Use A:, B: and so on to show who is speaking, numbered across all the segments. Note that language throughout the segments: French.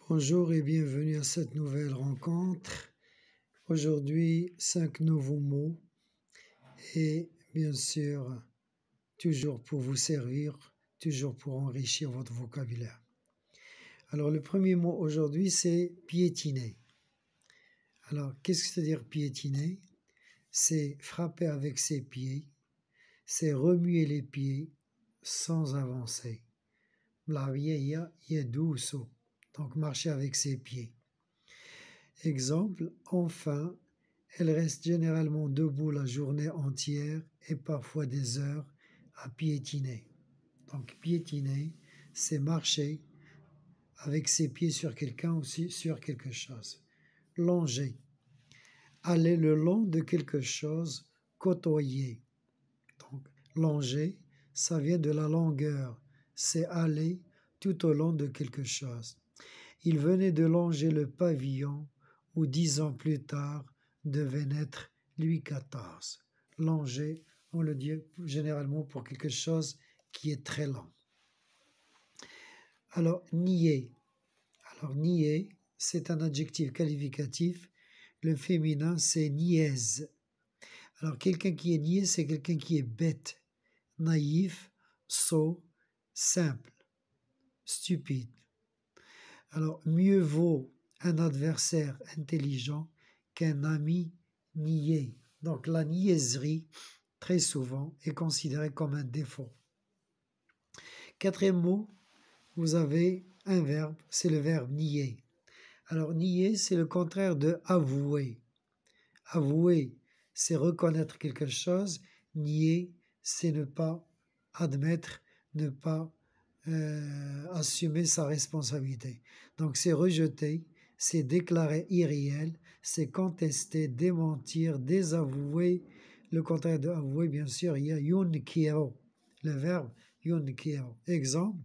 A: Bonjour et bienvenue à cette nouvelle rencontre. Aujourd'hui, 5 nouveaux mots et bien sûr, toujours pour vous servir, toujours pour enrichir votre vocabulaire. Alors, le premier mot aujourd'hui, c'est piétiner. Alors, qu'est-ce que c'est-à-dire piétiner? C'est frapper avec ses pieds, c'est remuer les pieds sans avancer. La vieille est douce. Donc, marcher avec ses pieds. Exemple, enfin, elle reste généralement debout la journée entière et parfois des heures à piétiner. Donc, piétiner, c'est marcher avec ses pieds sur quelqu'un ou sur quelque chose. Longer, aller le long de quelque chose, côtoyer. Donc, longer, ça vient de la longueur, c'est aller tout au long de quelque chose. Il venait de longer le pavillon où 10 ans plus tard devait naître Louis XIV. Longer, on le dit généralement pour quelque chose qui est très lent. Alors, nier. Alors, nier, c'est un adjectif qualificatif. Le féminin, c'est niaise. Alors, quelqu'un qui est niais, c'est quelqu'un qui est bête, naïf, sot, simple, stupide. Alors, mieux vaut un adversaire intelligent qu'un ami niais. Donc, la niaiserie, très souvent, est considérée comme un défaut. Quatrième mot, vous avez un verbe, c'est le verbe nier. Alors, nier, c'est le contraire de avouer. Avouer, c'est reconnaître quelque chose. Nier, c'est ne pas admettre, ne pas assumer sa responsabilité. Donc c'est rejeter, c'est déclarer irréel, c'est contester, démentir, désavouer. Le contraire de avouer, bien sûr, il y a yunkiro, le verbe yunkiro. Exemple,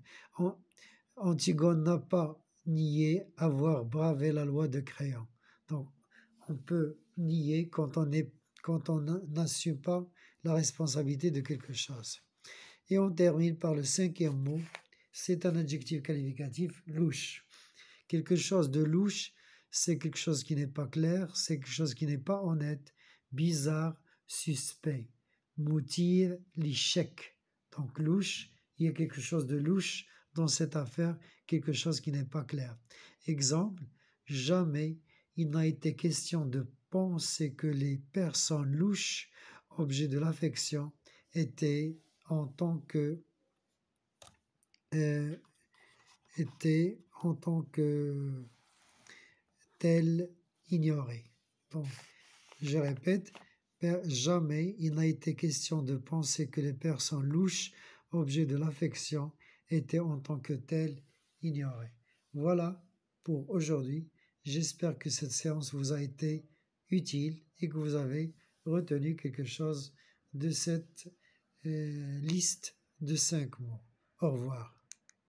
A: Antigone n'a pas nié avoir bravé la loi de Créon. Donc on peut nier quand on n'assume pas la responsabilité de quelque chose. Et on termine par le cinquième mot, c'est un adjectif qualificatif, louche. Quelque chose de louche, c'est quelque chose qui n'est pas clair, c'est quelque chose qui n'est pas honnête, bizarre, suspect. Moutir, l'échec. Donc louche, il y a quelque chose de louche dans cette affaire, quelque chose qui n'est pas clair. Exemple, jamais il n'a été question de penser que les personnes louches, objets de l'affection, étaient en tant que tel ignoré. Donc, je répète, jamais il n'a été question de penser que les personnes louches, objets de l'affection, étaient en tant que telles ignorées. Voilà pour aujourd'hui. J'espère que cette séance vous a été utile et que vous avez retenu quelque chose de cette liste de 5 mots. Au revoir.